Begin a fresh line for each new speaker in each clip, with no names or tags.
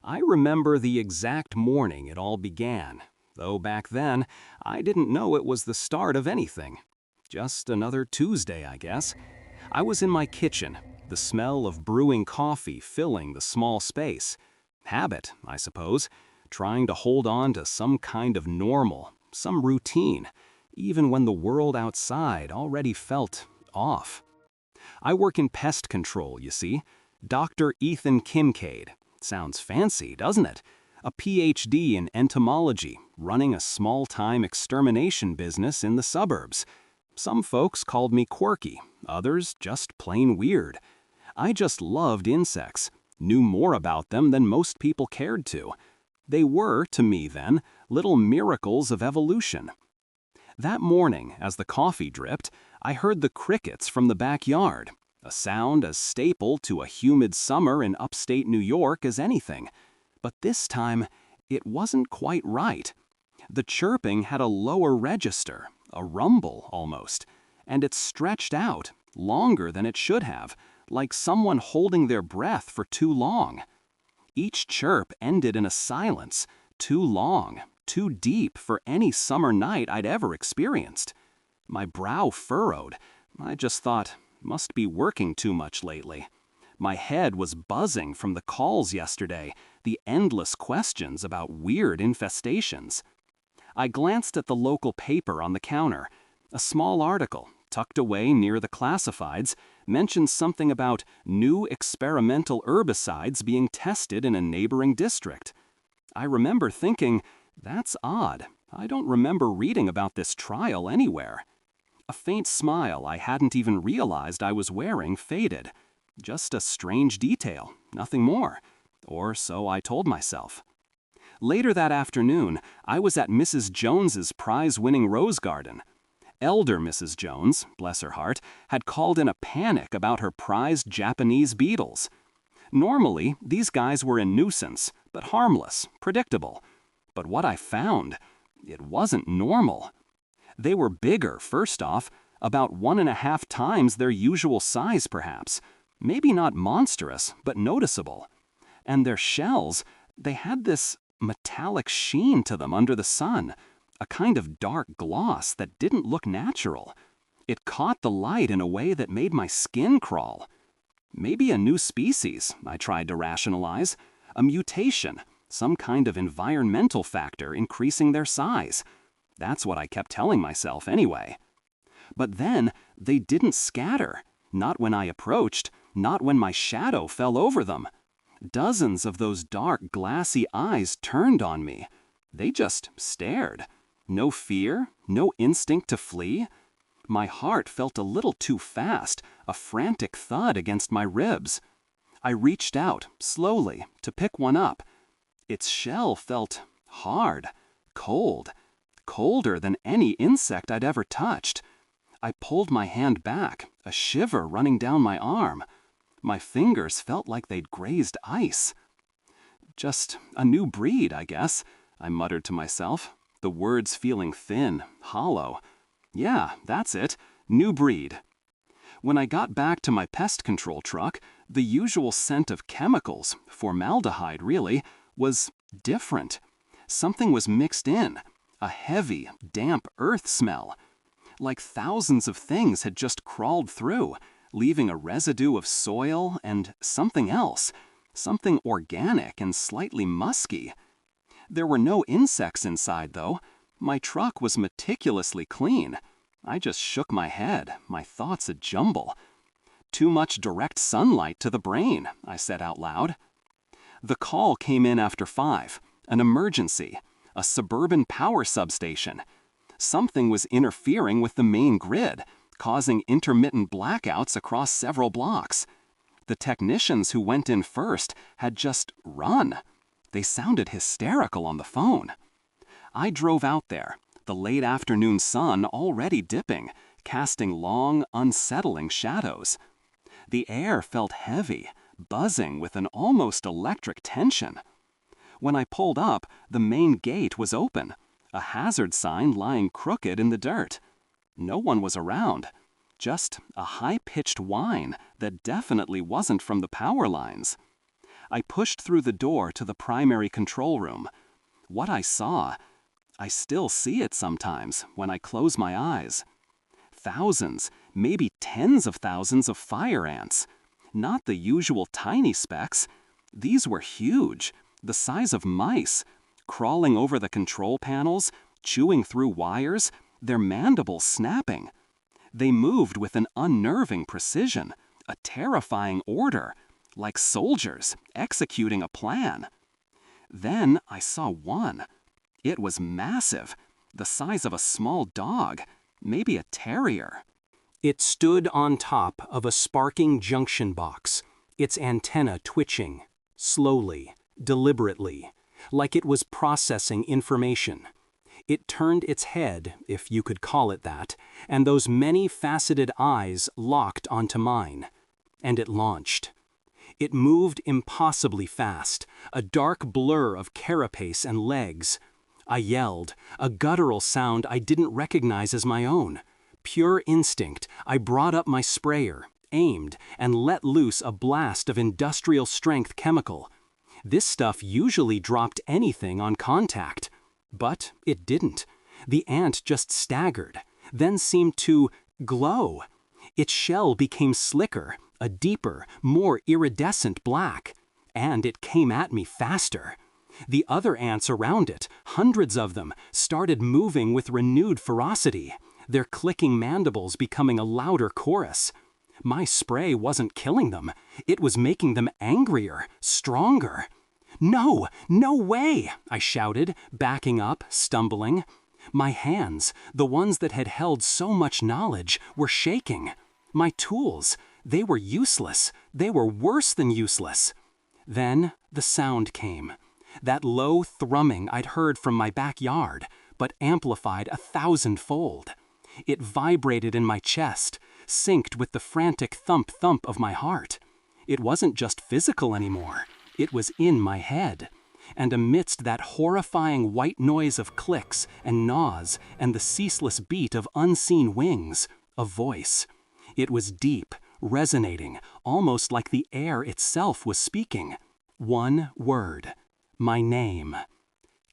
I remember the exact morning it all began, though back then I didn't know it was the start of anything. Just another Tuesday, I guess. I was in my kitchen, the smell of brewing coffee filling the small space. Habit, I suppose, trying to hold on to some kind of normal, some routine, even when the world outside already felt off. I work in pest control, you see. Dr. Ethan Kincaid. Sounds fancy, doesn't it? A PhD in entomology, running a small-time extermination business in the suburbs. Some folks called me quirky, others just plain weird. I just loved insects, knew more about them than most people cared to. They were, to me then, little miracles of evolution. That morning, as the coffee dripped, I heard the crickets from the backyard, a sound as staple to a humid summer in upstate New York as anything. But this time, it wasn't quite right. The chirping had a lower register, a rumble almost, and it stretched out, longer than it should have, like someone holding their breath for too long. Each chirp ended in a silence, too long, too deep for any summer night I'd ever experienced. My brow furrowed. I just thought, must be working too much lately. My head was buzzing from the calls yesterday, the endless questions about weird infestations. I glanced at the local paper on the counter. A small article, tucked away near the classifieds, mentioned something about new experimental herbicides being tested in a neighboring district. I remember thinking, that's odd. I don't remember reading about this trial anywhere. A faint smile I hadn't even realized I was wearing faded. Just a strange detail, nothing more. Or so I told myself. Later that afternoon, I was at Mrs. Jones's prize-winning rose garden. Elder Mrs. Jones, bless her heart, had called in a panic about her prized Japanese beetles. Normally, these guys were a nuisance, but harmless, predictable. But what I found, it wasn't normal. They were bigger, first off, about 1.5 times their usual size perhaps. Maybe not monstrous, but noticeable. And their shells, they had this metallic sheen to them under the sun, a kind of dark gloss that didn't look natural. It caught the light in a way that made my skin crawl. Maybe a new species, I tried to rationalize. A mutation, some kind of environmental factor increasing their size. That's what I kept telling myself anyway. But then, they didn't scatter. Not when I approached, not when my shadow fell over them. Dozens of those dark, glassy eyes turned on me. They just stared. No fear, no instinct to flee. My heart felt a little too fast, a frantic thud against my ribs. I reached out, slowly, to pick one up. Its shell felt hard, cold, colder than any insect I'd ever touched. I pulled my hand back, a shiver running down my arm. My fingers felt like they'd grazed ice. Just a new breed, I guess, I muttered to myself, the words feeling thin, hollow. Yeah, that's it, new breed. When I got back to my pest control truck, the usual scent of chemicals, formaldehyde really, was different. Something was mixed in, a heavy, damp earth smell. Like thousands of things had just crawled through, leaving a residue of soil and something else, something organic and slightly musky. There were no insects inside, though. My truck was meticulously clean. I just shook my head, my thoughts a jumble. Too much direct sunlight to the brain, I said out loud. The call came in after 5, an emergency, a suburban power substation. Something was interfering with the main grid, causing intermittent blackouts across several blocks. The technicians who went in first had just run. They sounded hysterical on the phone. I drove out there, the late afternoon sun already dipping, casting long, unsettling shadows. The air felt heavy, buzzing with an almost electric tension. When I pulled up, the main gate was open, a hazard sign lying crooked in the dirt. No one was around, just a high-pitched whine that definitely wasn't from the power lines. I pushed through the door to the primary control room. What I saw, I still see it sometimes when I close my eyes. Thousands, maybe tens of thousands of fire ants. Not the usual tiny specks. These were huge, the size of mice, crawling over the control panels, chewing through wires, their mandibles snapping. They moved with an unnerving precision, a terrifying order, like soldiers executing a plan. Then I saw one. It was massive, the size of a small dog, maybe a terrier. It stood on top of a sparking junction box, its antenna twitching, slowly, deliberately, like it was processing information. It turned its head, if you could call it that, and those many-faceted eyes locked onto mine. And it launched. It moved impossibly fast, a dark blur of carapace and legs. I yelled, a guttural sound I didn't recognize as my own. Pure instinct, I brought up my sprayer, aimed, and let loose a blast of industrial-strength chemical. This stuff usually dropped anything on contact. But it didn't. The ant just staggered, then seemed to glow. Its shell became slicker, a deeper, more iridescent black. And it came at me faster. The other ants around it, hundreds of them, started moving with renewed ferocity, their clicking mandibles becoming a louder chorus. My spray wasn't killing them. It was making them angrier, stronger. "No, no way!" I shouted, backing up, stumbling. My hands, the ones that had held so much knowledge, were shaking. My tools, they were useless. They were worse than useless. Then the sound came. That low thrumming I'd heard from my backyard, but amplified 1,000-fold. It vibrated in my chest, synced with the frantic thump-thump of my heart. It wasn't just physical anymore. It was in my head. And amidst that horrifying white noise of clicks and gnaws and the ceaseless beat of unseen wings, a voice. It was deep, resonating, almost like the air itself was speaking. One word. My name.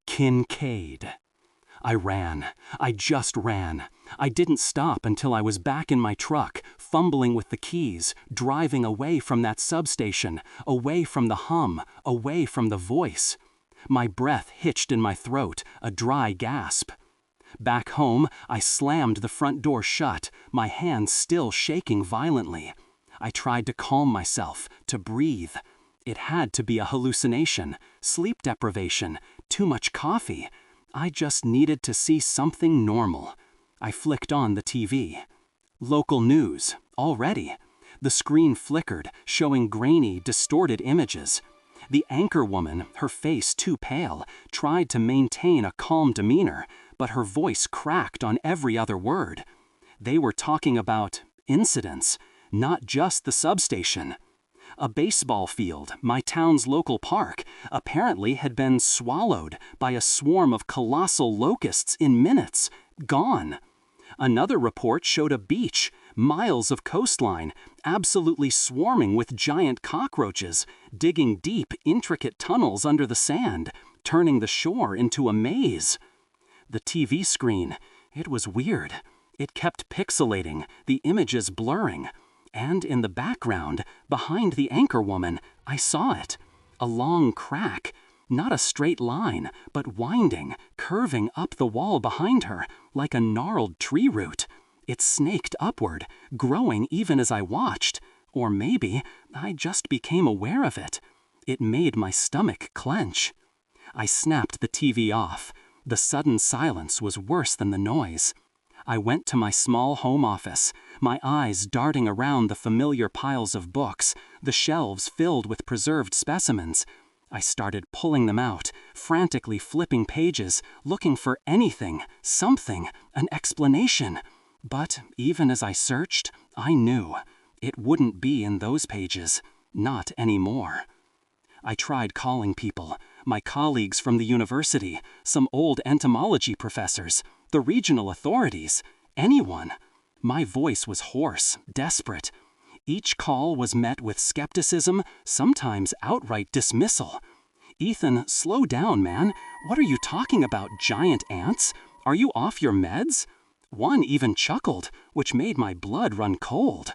Kincaid. I ran. I just ran. I didn't stop until I was back in my truck, fumbling with the keys, driving away from that substation, away from the hum, away from the voice. My breath hitched in my throat, a dry gasp. Back home, I slammed the front door shut, my hands still shaking violently. I tried to calm myself, to breathe. It had to be a hallucination, sleep deprivation, too much coffee. I just needed to see something normal. I flicked on the TV. Local news, already. The screen flickered, showing grainy, distorted images. The anchor woman, her face too pale, tried to maintain a calm demeanor, but her voice cracked on every other word. They were talking about incidents, not just the substation. A baseball field, my town's local park, apparently had been swallowed by a swarm of colossal locusts in minutes, gone. Another report showed a beach, miles of coastline, absolutely swarming with giant cockroaches, digging deep, intricate tunnels under the sand, turning the shore into a maze. The TV screen, it was weird. It kept pixelating, the images blurring. And in the background, behind the anchor woman, I saw it. A long crack, not a straight line, but winding, curving up the wall behind her, like a gnarled tree root. It snaked upward, growing even as I watched. Or maybe I just became aware of it. It made my stomach clench. I snapped the TV off. The sudden silence was worse than the noise. I went to my small home office, my eyes darting around the familiar piles of books, the shelves filled with preserved specimens. I started pulling them out, frantically flipping pages, looking for anything, something, an explanation. But even as I searched, I knew it wouldn't be in those pages, not anymore. I tried calling people, my colleagues from the university, some old entomology professors, the regional authorities, anyone. My voice was hoarse, desperate.
Each call was met with skepticism, sometimes outright dismissal. "Ethan, slow down, man. What are you talking about, giant ants? Are you off your meds?" One even chuckled, which made my blood run cold.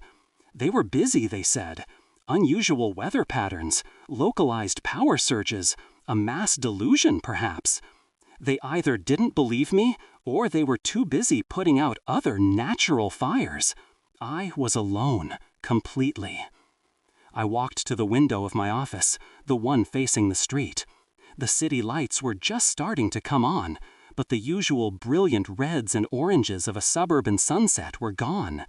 They were busy, they said. Unusual weather patterns, localized power surges, a mass delusion, perhaps. They either didn't believe me, or they were too busy putting out other natural fires. I was alone, completely. I walked to the window of my office, the one facing the street. The city lights were just starting to come on, but the usual brilliant reds and oranges of a suburban sunset were gone.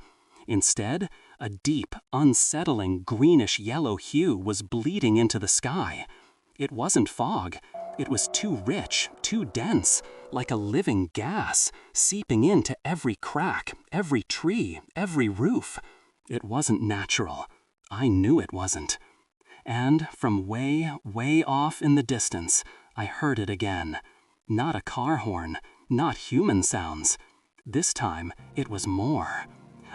Instead, a deep, unsettling greenish-yellow hue was bleeding into the sky. It wasn't fog. It was too rich, too dense, like a living gas, seeping into every crack, every tree, every roof. It wasn't natural. I knew it wasn't. And from way, way off in the distance, I heard it again. Not a car horn, not human sounds. This time, it was more.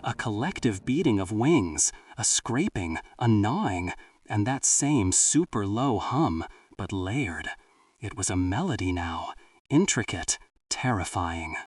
A collective beating of wings, a scraping, a gnawing, and that same super low hum, but layered. It was a melody now, intricate, terrifying.